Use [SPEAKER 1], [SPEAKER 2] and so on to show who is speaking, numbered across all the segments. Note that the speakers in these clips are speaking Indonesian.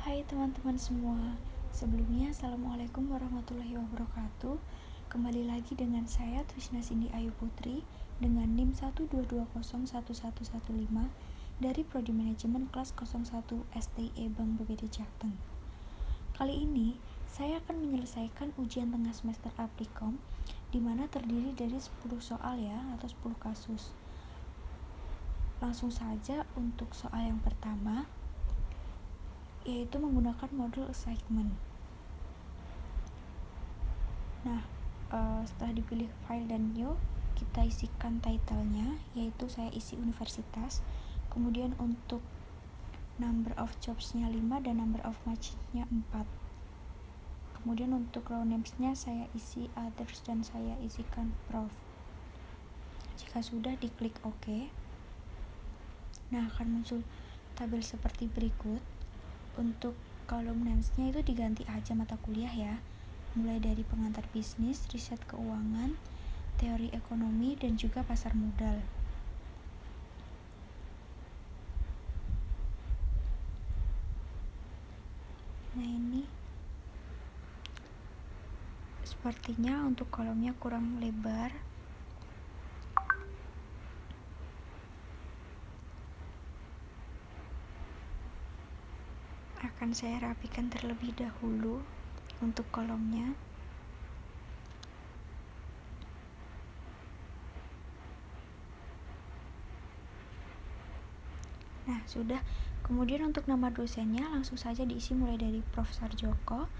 [SPEAKER 1] Hai teman-teman semua, sebelumnya Assalamualaikum warahmatullahi wabarakatuh. Kembali lagi dengan saya Trisna Cindy Ayu Putri dengan NIM 122011115 dari Prodi Manajemen kelas 01 STE Bank BPD Jateng. Kali ini saya akan menyelesaikan ujian tengah semester Applikom di mana terdiri dari 10 soal ya atau 10 kasus. Langsung saja untuk soal yang pertama, yaitu menggunakan modul assignment. Nah, setelah dipilih file dan new, kita isikan title-nya, yaitu saya isi universitas. Kemudian untuk number of jobs-nya 5 dan number of match-nya 4. Kemudian untuk row names-nya saya isi others dan saya isikan prof. Jika sudah, diklik OK. Nah, akan muncul tabel seperti berikut. Untuk kolom names-nya itu diganti aja mata kuliah ya, mulai dari pengantar bisnis, riset keuangan, teori ekonomi, dan juga pasar modal. Nah, ini sepertinya untuk kolomnya kurang lebar. Akan saya rapikan terlebih dahulu untuk kolomnya. Nah, sudah. Kemudian untuk nama dosennya langsung saja diisi mulai dari Prof. Sarjoko,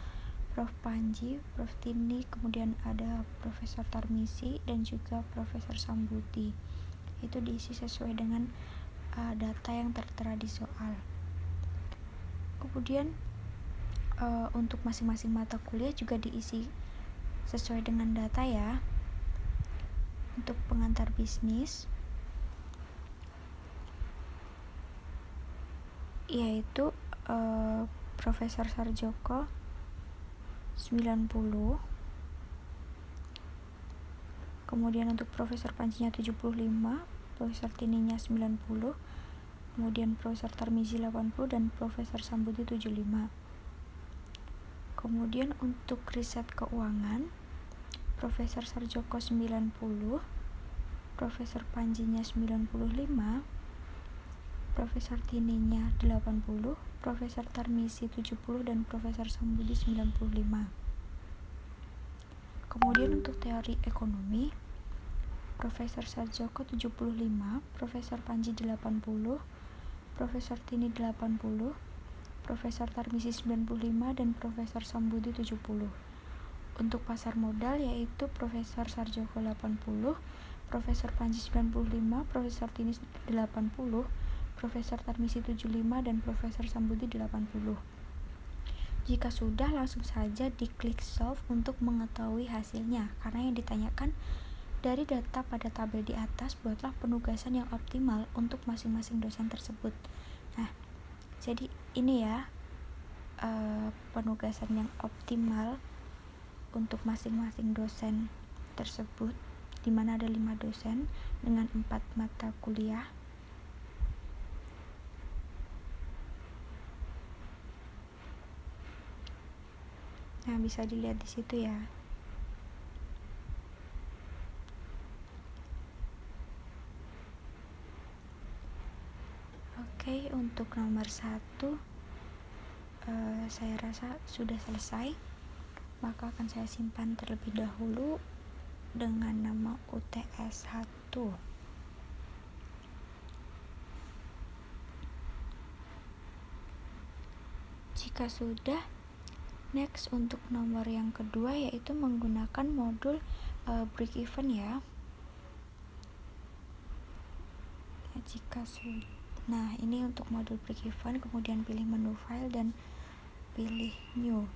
[SPEAKER 1] Prof. Panji, Prof. Tini, kemudian ada Profesor Tarmisi dan juga Profesor Sambuti. Itu diisi sesuai dengan data yang tertera di soal. Kemudian untuk masing-masing mata kuliah juga diisi sesuai dengan data ya. Untuk pengantar bisnis yaitu Profesor Sarjoko 90, kemudian untuk Profesor Panjinya 75, Profesor Tininya 90, kemudian Profesor Tarmizi 80 dan Profesor Sambuti 75. Kemudian untuk riset keuangan, Profesor Sarjoko 90, Profesor Panjinya 95, Profesor Tininya 80, Profesor Tarmisi 70 dan Profesor Sambuti 95. Kemudian untuk teori ekonomi, Profesor Sarjoko 75, Profesor Panji 80, Profesor Tini 80, Profesor Tarmisi 95 dan Profesor Sambuti 70. Untuk pasar modal yaitu Profesor Sarjoko 80, Profesor Panji 95, Profesor Tini 80, Profesor Tarmisi 75 dan Profesor Sambuti 80. Jika sudah, langsung saja diklik solve untuk mengetahui hasilnya, karena yang ditanyakan dari data pada tabel di atas, buatlah penugasan yang optimal untuk masing-masing dosen tersebut. Nah, jadi ini ya penugasan yang optimal untuk masing-masing dosen tersebut, di mana ada 5 dosen dengan 4 mata kuliah. Nah, bisa dilihat di situ ya. Oke, untuk nomor 1 saya rasa sudah selesai, maka akan saya simpan terlebih dahulu dengan nama UTS 1. Jika sudah, next untuk nomor yang kedua yaitu menggunakan modul break even ya. Nah, ini untuk modul break even, kemudian pilih menu file dan pilih new.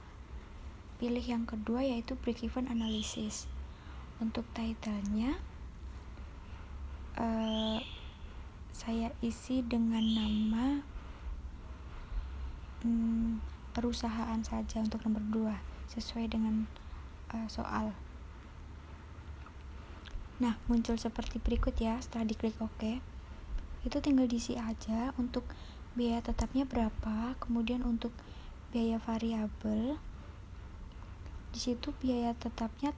[SPEAKER 1] Pilih yang kedua yaitu break even analysis. Untuk title-nya saya isi dengan nama perusahaan saja untuk nomor 2 sesuai dengan soal. Nah, muncul seperti berikut ya setelah diklik OK. Itu tinggal diisi aja untuk biaya tetapnya berapa, kemudian untuk biaya variabel. Di situ biaya tetapnya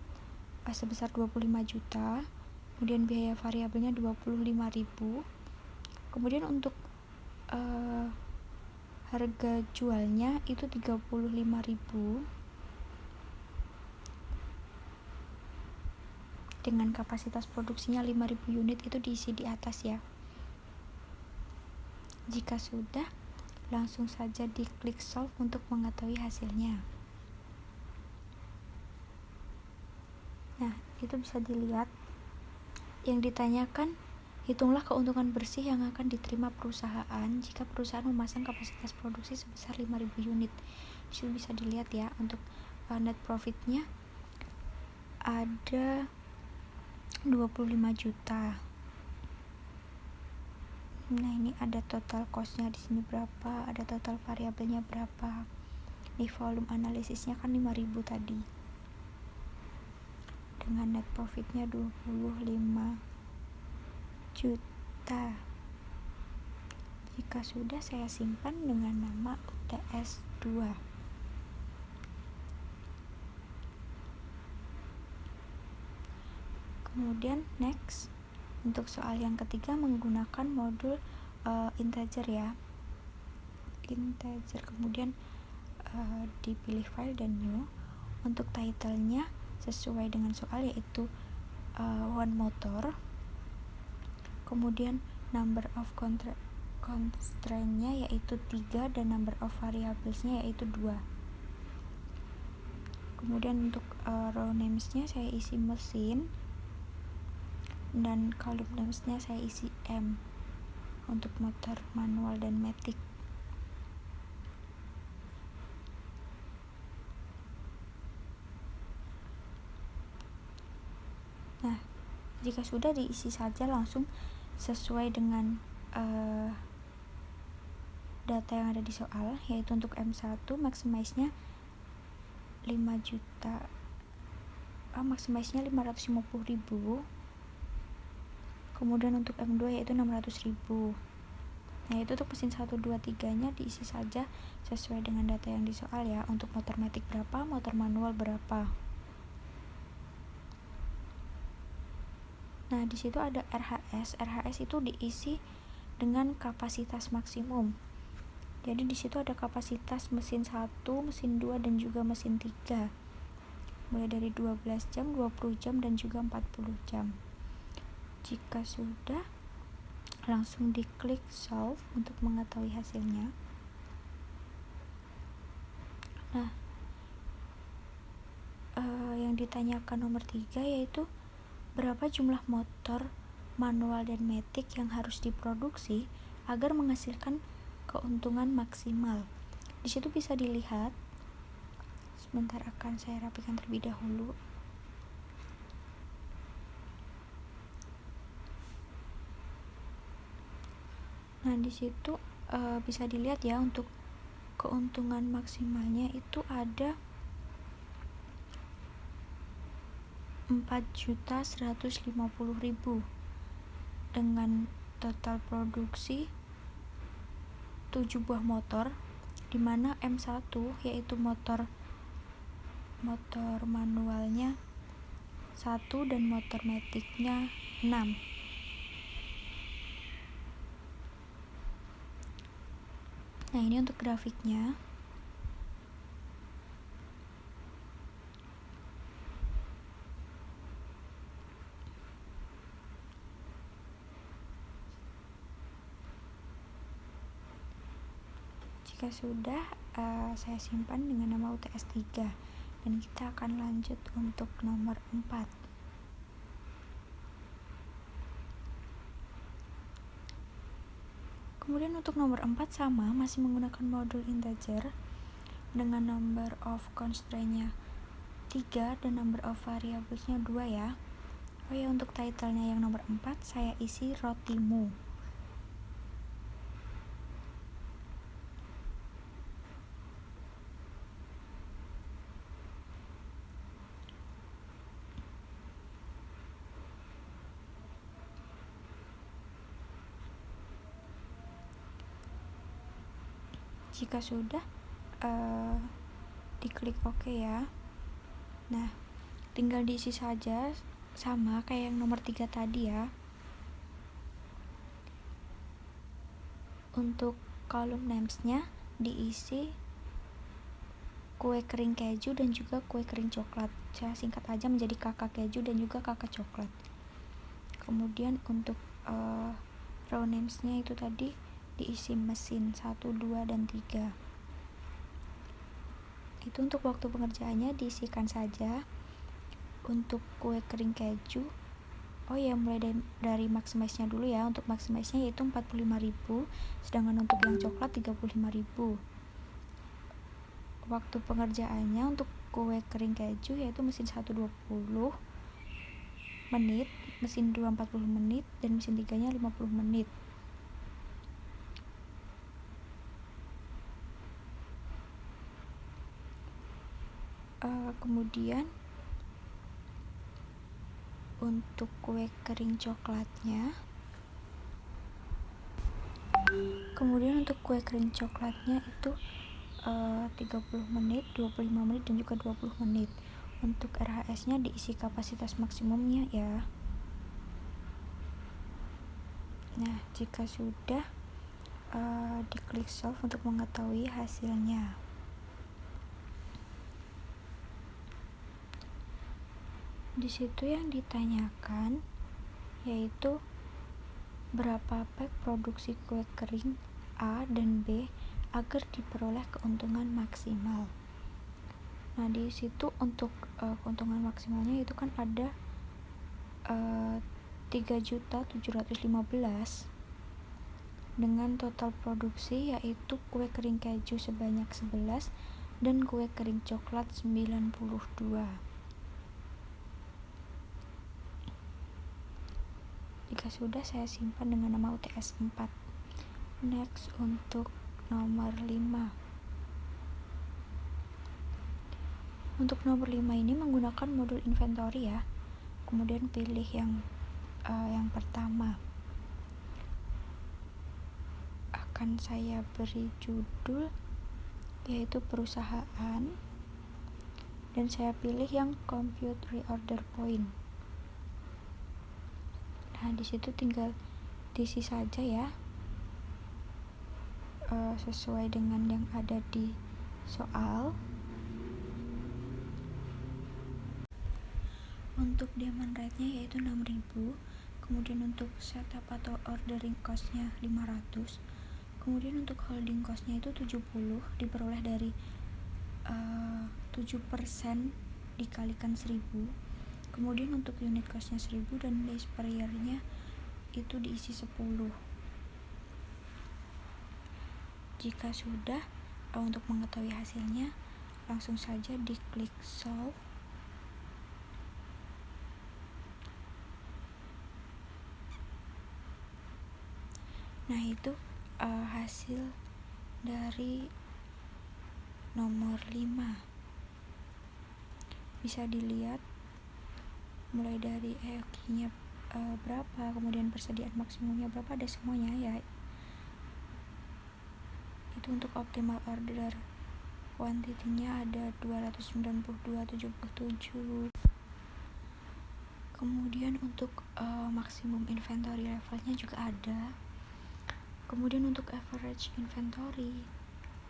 [SPEAKER 1] sebesar 25 juta, kemudian biaya variabelnya 25.000. Kemudian untuk harga jualnya itu 35.000 dengan kapasitas produksinya 5.000 unit, itu diisi di atas ya. Jika sudah, langsung saja diklik solve untuk mengetahui hasilnya. Nah, itu bisa dilihat. Yang ditanyakan, hitunglah keuntungan bersih yang akan diterima perusahaan jika perusahaan memasang kapasitas produksi sebesar 5.000 unit. Di situ bisa dilihat ya, untuk net profitnya ada 25 juta. Nah, ini ada total cost-nya di sini berapa, ada total variabelnya berapa. Di volume analisisnya kan 5.000 tadi. Dengan net profitnya 25 juta. Jika sudah, saya simpan dengan nama UTS 2. Kemudian next, untuk soal yang ketiga menggunakan modul integer ya. Integer, kemudian dipilih file dan new. Untuk title-nya sesuai dengan soal, yaitu one motor. Kemudian number of constraint-nya yaitu 3 dan number of variables-nya yaitu 2. Kemudian untuk row names-nya saya isi mesin, dan column names-nya saya isi M untuk motor manual dan matic. Nah, jika sudah, diisi saja langsung sesuai dengan data yang ada di soal, yaitu untuk M1 maximize-nya 5 juta, maximize-nya 550.000. Kemudian untuk M2 yaitu 600.000. Nah, itu untuk mesin 1, 2, 3 nya diisi saja sesuai dengan data yang di soal ya. Untuk motor matic berapa, motor manual berapa. Nah, di situ ada RHS. RHS itu diisi dengan kapasitas maksimum. Jadi di situ ada kapasitas mesin 1, mesin 2 dan juga mesin 3. Mulai dari 12 jam, 20 jam dan juga 40 jam. Jika sudah, langsung diklik solve untuk mengetahui hasilnya. Nah, yang ditanyakan nomor 3 yaitu berapa jumlah motor manual dan matic yang harus diproduksi agar menghasilkan keuntungan maksimal. Di situ bisa dilihat. Sebentar, akan saya rapikan terlebih dahulu. Nah, di situ bisa dilihat ya, untuk keuntungan maksimalnya itu ada 4.150.000 dengan total produksi 7 buah motor, dimana M1 yaitu motor manualnya 1 dan motor maticnya 6. Nah, ini untuk grafiknya. Jika sudah, saya simpan dengan nama UTS 3 dan kita akan lanjut untuk nomor 4. Kemudian untuk nomor 4 sama, masih menggunakan modul integer dengan number of constraint-nya 3 dan number of variables-nya 2 ya. Oh ya, untuk title-nya yang nomor 4 saya isi rotimu. Jika sudah, diklik OK ya. Nah, tinggal diisi saja sama kayak yang nomor 3 tadi ya. Untuk kolom names-nya diisi kue kering keju dan juga kue kering coklat. Saya singkat aja menjadi kakak keju dan juga kakak coklat. Kemudian untuk row names-nya itu tadi diisi mesin 1, 2, dan 3. Itu untuk waktu pengerjaannya diisikan saja. Untuk kue kering keju, mulai dari maximize-nya dulu ya. Untuk maximize-nya yaitu 45.000, sedangkan untuk yang coklat 35.000. Waktu pengerjaannya untuk kue kering keju yaitu mesin 1 20 menit, mesin 2 40 menit, dan mesin 3 nya 50 menit. Kemudian untuk kue kering coklatnya itu 30 menit, 25 menit, dan juga 20 menit. Untuk RHS-nya diisi kapasitas maksimumnya ya. Nah, jika sudah diklik solve untuk mengetahui hasilnya. Di situ yang ditanyakan yaitu berapa pack produksi kue kering A dan B agar diperoleh keuntungan maksimal. Nah, di situ untuk keuntungan maksimalnya itu kan ada 3.715 dengan total produksi yaitu kue kering keju sebanyak 11 dan kue kering coklat 92. Jika sudah, saya simpan dengan nama UTS 4. Next, untuk nomor 5. Untuk nomor 5 ini menggunakan modul inventory ya. Kemudian pilih yang pertama. Akan saya beri judul yaitu perusahaan, dan saya pilih yang compute reorder point. Nah, di situ tinggal diisi saja ya, sesuai dengan yang ada di soal. Untuk demand rate-nya yaitu 6.000, kemudian untuk setup atau ordering cost-nya 500, kemudian untuk holding cost-nya itu 70, diperoleh dari 7% dikalikan 1000, kemudian untuk unit cost-nya 1000, dan days per year-nya itu diisi 10. Jika sudah, untuk mengetahui hasilnya langsung saja diklik solve. Nah, itu hasil dari nomor 5. Bisa dilihat mulai dari EOQ-nya berapa, kemudian persediaan maksimumnya berapa, ada semuanya ya. Itu untuk optimal order quantity-nya ada 292,77. Kemudian untuk maksimum inventory levelnya juga ada. Kemudian untuk average inventory,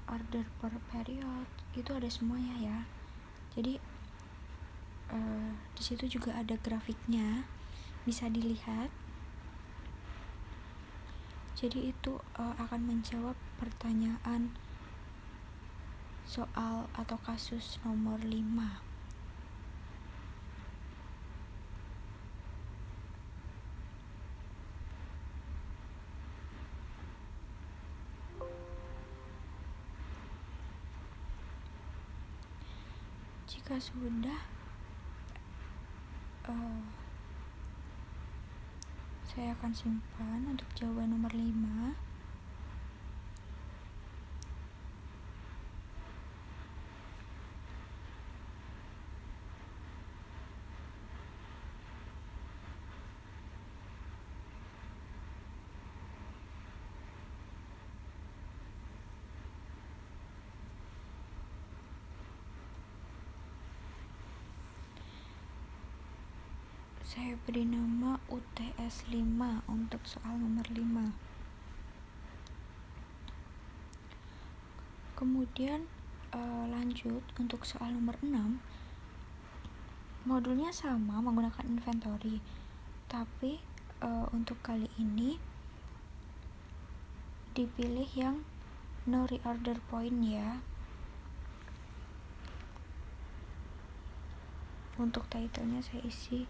[SPEAKER 1] order per period, itu ada semuanya ya. Jadi di situ juga ada grafiknya, bisa dilihat. Jadi itu akan menjawab pertanyaan soal atau kasus nomor 5. Jika sudah, saya akan simpan untuk jawaban nomor 5. saya beri nama UTS 5 untuk soal nomor 5. Kemudian lanjut untuk soal nomor 6. Modulnya sama menggunakan inventory, tapi untuk kali ini dipilih yang no reorder point ya. Untuk title-nya saya isi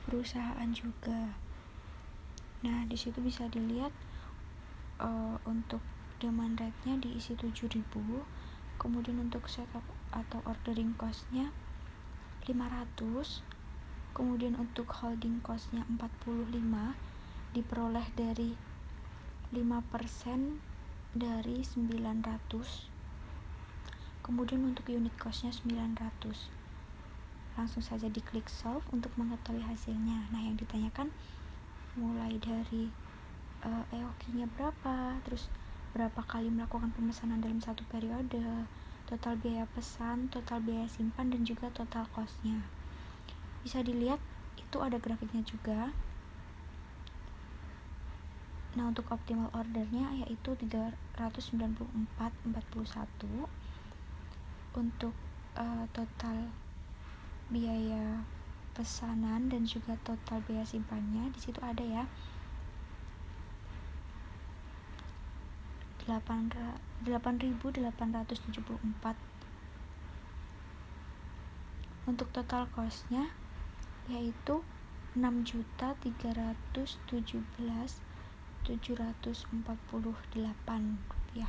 [SPEAKER 1] perusahaan juga. Nah, di situ bisa dilihat untuk demand rate-nya diisi 7.000, kemudian untuk setup atau ordering cost-nya 500, kemudian untuk holding cost-nya 45, diperoleh dari 5% dari 900, kemudian untuk unit cost-nya 900. Langsung saja diklik solve untuk mengetahui hasilnya. Nah, yang ditanyakan mulai dari EOQ-nya berapa, terus berapa kali melakukan pemesanan dalam satu periode, total biaya pesan, total biaya simpan, dan juga total cost-nya. Bisa dilihat itu ada grafiknya juga. Nah, untuk optimal ordernya yaitu 394,41. Untuk total biaya pesanan dan juga total biaya simpannya di situ ada ya 8.874. Untuk total cost-nya yaitu 6.317.748 rupiah.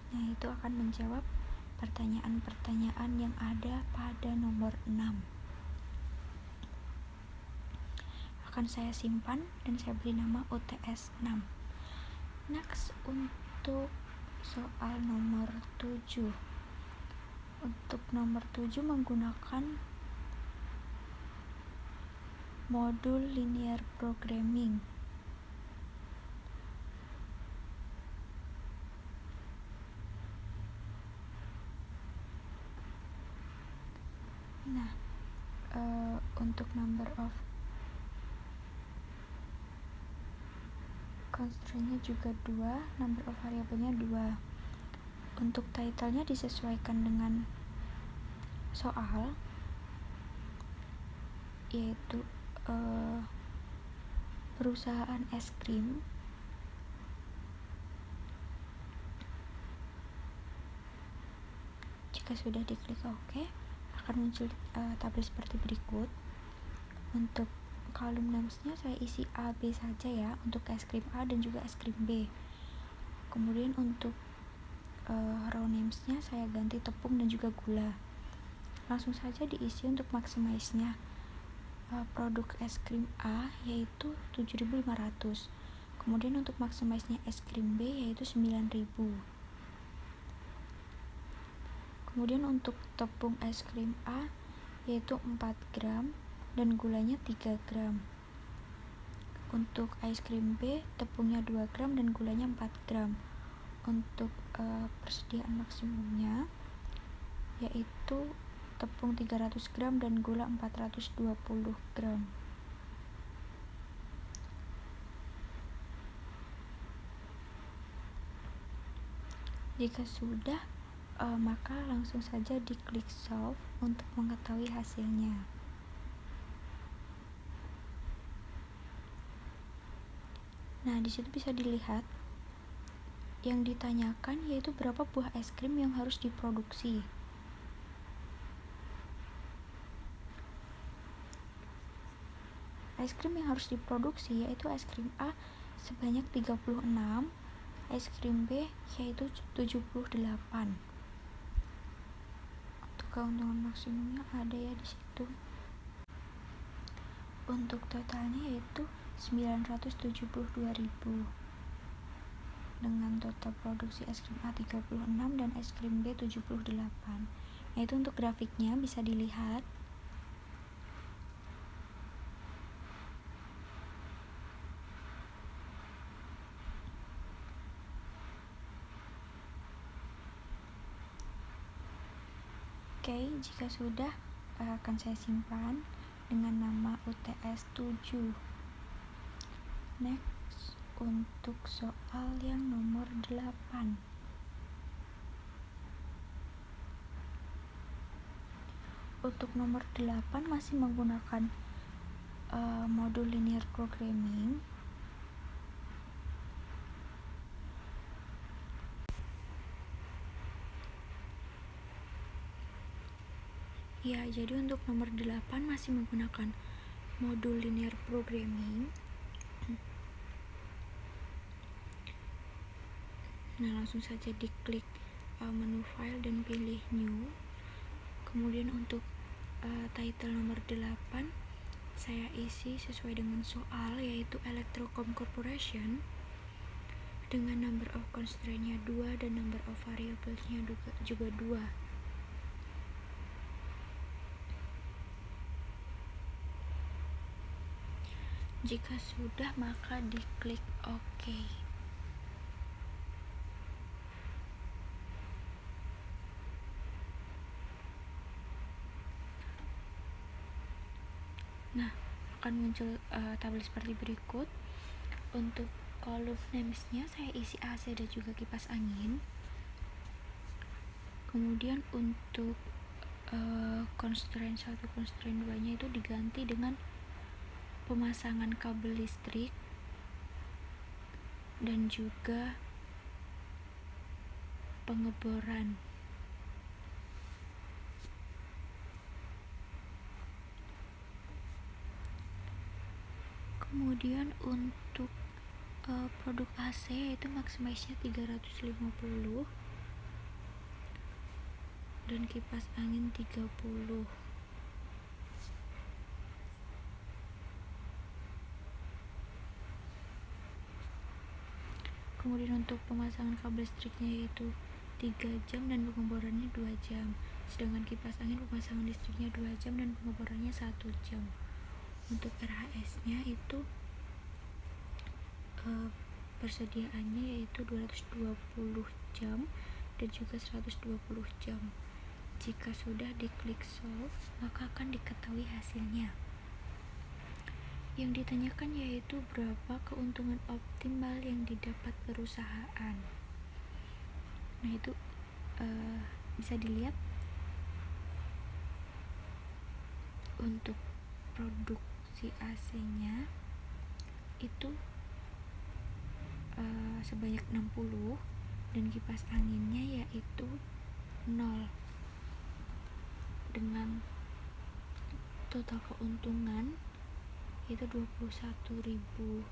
[SPEAKER 1] Nah, itu akan menjawab pertanyaan-pertanyaan yang ada pada nomor 6. Akan saya simpan dan saya beri nama UTS 6. Next, untuk soal nomor 7. Untuk nomor 7 menggunakan modul linear programming. Nah, untuk number of constraint-nya juga 2, number of variabelnya 2. Untuk title-nya disesuaikan dengan soal, yaitu perusahaan es krim. Jika sudah diklik OK, akan muncul tabel seperti berikut. Untuk kolom names-nya saya isi A, B saja ya, untuk es krim A dan juga es krim B. Kemudian untuk row names-nya saya ganti tepung dan juga gula. Langsung saja diisi untuk maximize-nya. Produk es krim A yaitu 7.500. Kemudian untuk maximize-nya es krim B yaitu 9.000. Kemudian untuk tepung es krim A yaitu 4 gram dan gulanya 3 gram. Untuk es krim B tepungnya 2 gram dan gulanya 4 gram. Untuk persediaan maksimumnya yaitu tepung 300 gram dan gula 420 gram. Jika sudah, maka langsung saja diklik solve untuk mengetahui hasilnya. Nah, di situ bisa dilihat yang ditanyakan yaitu berapa buah es krim yang harus diproduksi. Es krim yang harus diproduksi yaitu es krim A sebanyak 36, es krim B yaitu 78. Keuntungan maksimumnya ada ya di situ. Untuk totalnya yaitu 972.000 dengan total produksi es krim A 36 dan es krim B 78. Nah, itu untuk grafiknya bisa dilihat. Oke, jika sudah akan saya simpan dengan nama UTS 7. Next, untuk soal yang nomor 8. Untuk nomor 8 masih menggunakan modul linear programming. Ya, jadi untuk nomor 8 masih menggunakan modul linear programming. Nah, langsung saja diklik menu file dan pilih new. Kemudian untuk title nomor 8 saya isi sesuai dengan soal, yaitu Electrocom Corporation, dengan number of constraint-nya 2 dan number of variables-nya juga 2. Jika sudah, maka diklik OK. Nah, akan muncul tabel seperti berikut. Untuk kolom names-nya saya isi AC dan juga kipas angin. Kemudian untuk constraint 1, constraint 2 nya itu diganti dengan pemasangan kabel listrik dan juga pengeboran. Kemudian untuk produk AC yaitu maximize-nya 350 dan kipas angin 30. Kemudian untuk pemasangan kabel listriknya yaitu 3 jam dan pengeborannya 2 jam. Sedangkan kipas angin pemasangan listriknya 2 jam dan pengeborannya 1 jam. Untuk RHS-nya itu persediaannya yaitu 220 jam dan juga 120 jam. Jika sudah diklik solve, maka akan diketahui hasilnya. Yang ditanyakan yaitu berapa keuntungan optimal yang didapat perusahaan. Nah, itu bisa dilihat untuk produksi AC-nya itu sebanyak 60 dan kipas anginnya yaitu 0, dengan total keuntungan itu 21.000.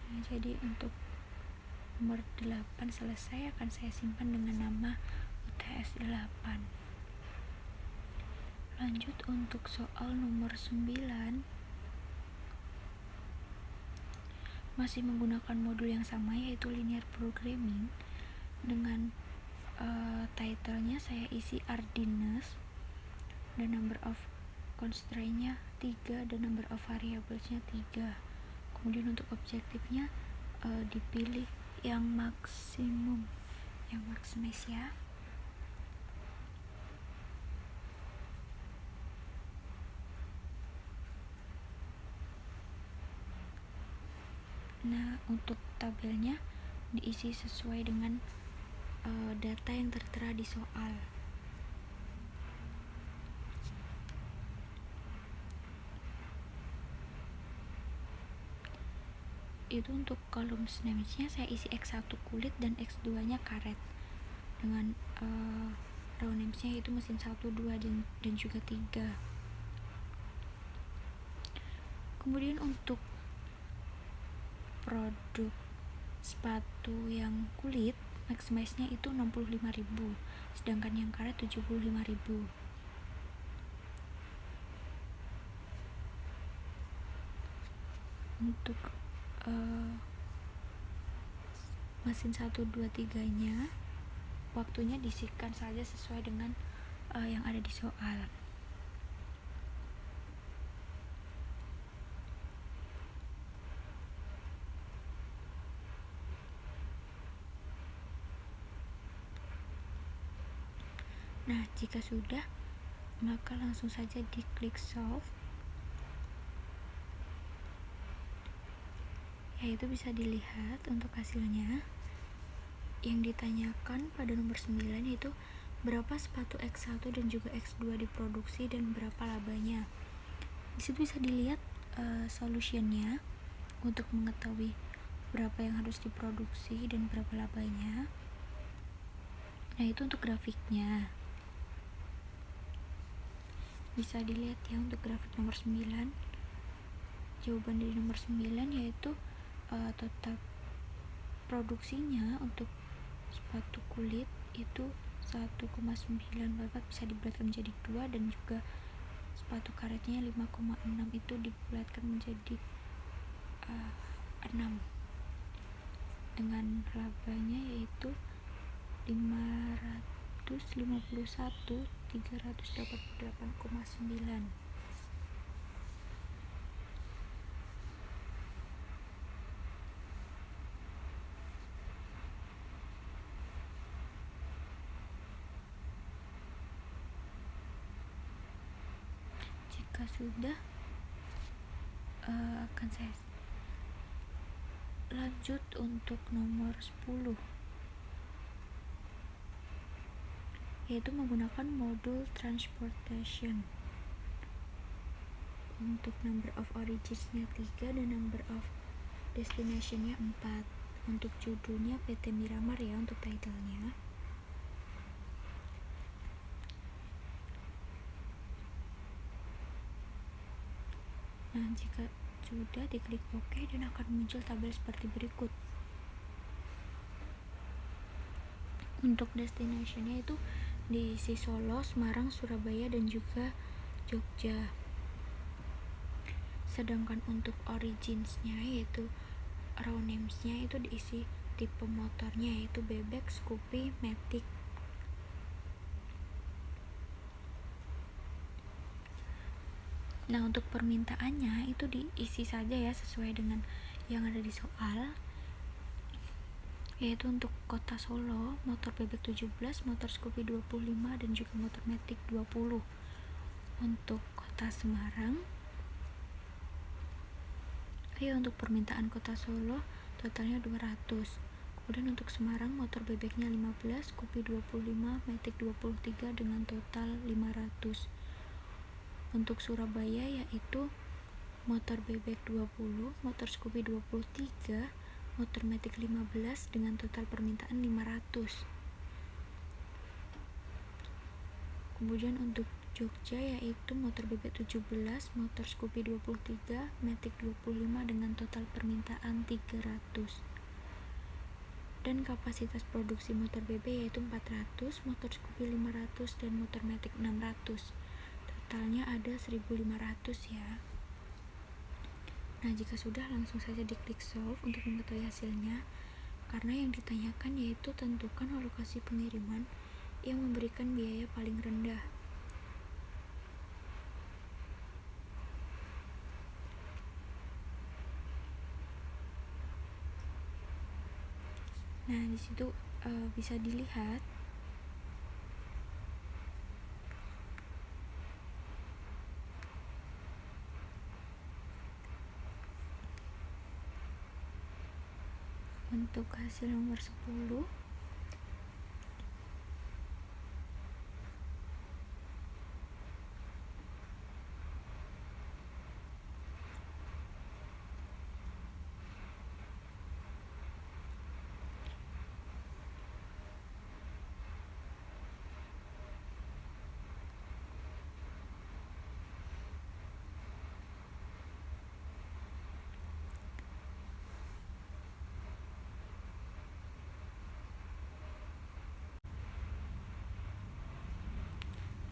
[SPEAKER 1] Nah, jadi untuk nomor 8 selesai, akan saya simpan dengan nama UTS 8. Lanjut untuk soal nomor 9. Masih menggunakan modul yang sama yaitu linear programming. Dengan title-nya saya isi Arduino dan number of constraint-nya 3 dan number of variables-nya 3. Kemudian untuk objektifnya dipilih yang maksimum, yang maximize ya. Nah, untuk tabelnya diisi sesuai dengan data yang tertera di soal. Itu untuk kolom names-nya saya isi X1 kulit dan X2 nya karet, dengan row names-nya yaitu mesin 1, 2 dan juga 3. Kemudian untuk produk sepatu yang kulit maximize-nya itu 65.000, sedangkan yang karet 75.000. Untuk mesin 1, 2, 3 nya waktunya diisikan saja sesuai dengan yang ada di soal. Nah, jika sudah, maka langsung saja diklik solve, yaitu bisa dilihat untuk hasilnya. Yang ditanyakan pada nomor 9 yaitu berapa sepatu X1 dan juga X2 diproduksi dan berapa labanya. Di situ bisa dilihat solutionnya untuk mengetahui berapa yang harus diproduksi dan berapa labanya. Nah, itu untuk grafiknya. Bisa dilihat ya untuk grafik nomor 9. Jawaban dari nomor 9 yaitu total produksinya untuk sepatu kulit itu 1,944 bisa dibulatkan menjadi 2, dan juga sepatu karetnya 5,6 itu dibulatkan menjadi 6 dengan labanya yaitu 551.388,9. Jika sudah, akan saya lanjut untuk nomor 10, yaitu menggunakan modul transportation. Untuk number of origins-nya 3 dan number of destination-nya 4. Untuk judulnya PT Miramar ya untuk title-nya. Nah, jika sudah, diklik OK dan akan muncul tabel seperti berikut. Untuk destination-nya itu diisi Solo, Semarang, Surabaya, dan juga Jogja. Sedangkan untuk origins-nya yaitu raw names-nya itu diisi tipe motornya yaitu bebek, Scoopy, Matic. Nah, untuk permintaannya itu diisi saja ya sesuai dengan yang ada di soal, yaitu untuk kota Solo motor bebek 17, motor Scoopy 25, dan juga motor Matic 20. Untuk kota Semarang, untuk permintaan kota Solo totalnya 200. Kemudian untuk Semarang motor bebeknya 15, Scoopy 25, Matic 23 dengan total 500. Untuk Surabaya yaitu motor bebek 20, motor Scoopy 23, motor Matic 15 dengan total permintaan 500. Kemudian untuk Jogja yaitu motor bebek 17, motor Scoopy 23, Matic 25 dengan total permintaan 300. Dan kapasitas produksi motor bebek yaitu 400, motor Scoopy 500, dan motor Matic 600. Totalnya ada 1.500 ya. Nah, jika sudah, langsung saja diklik solve untuk mengetahui hasilnya. Karena yang ditanyakan yaitu tentukan alokasi pengiriman yang memberikan biaya paling rendah. Nah, di situ bisa dilihat untuk hasil nomor 10.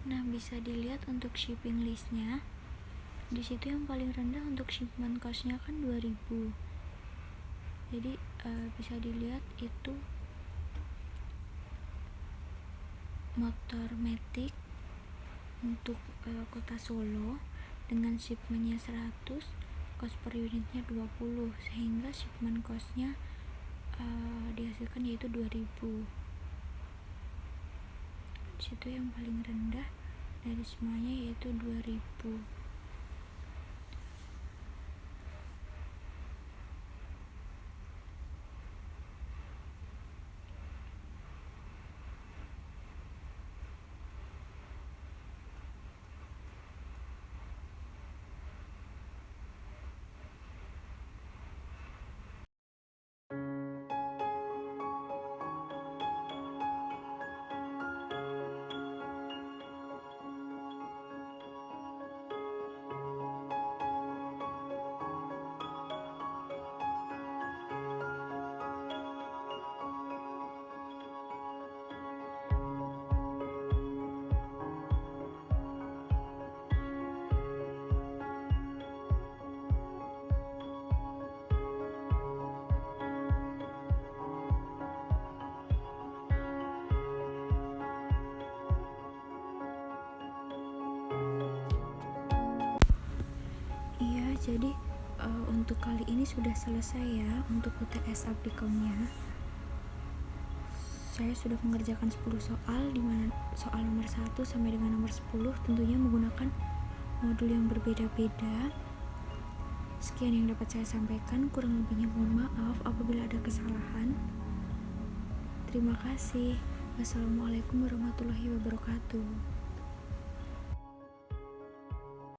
[SPEAKER 1] Nah, bisa dilihat untuk shipping listnya. Di situ yang paling rendah untuk shipment cost-nya kan 2000. Jadi bisa dilihat itu motor Matic untuk kota Solo dengan shipmentnya 100, cost per unitnya 20, sehingga shipment cost-nya dihasilkan yaitu 2000. habis itu yang paling rendah dari semuanya yaitu 2000. Jadi untuk kali ini sudah selesai ya untuk UTS Aptikomnya. Saya sudah mengerjakan 10 soal, di mana soal nomor 1 sampai dengan nomor 10 tentunya menggunakan modul yang berbeda-beda. Sekian yang dapat saya sampaikan, kurang lebihnya mohon maaf apabila ada kesalahan. Terima kasih. Wassalamualaikum warahmatullahi wabarakatuh.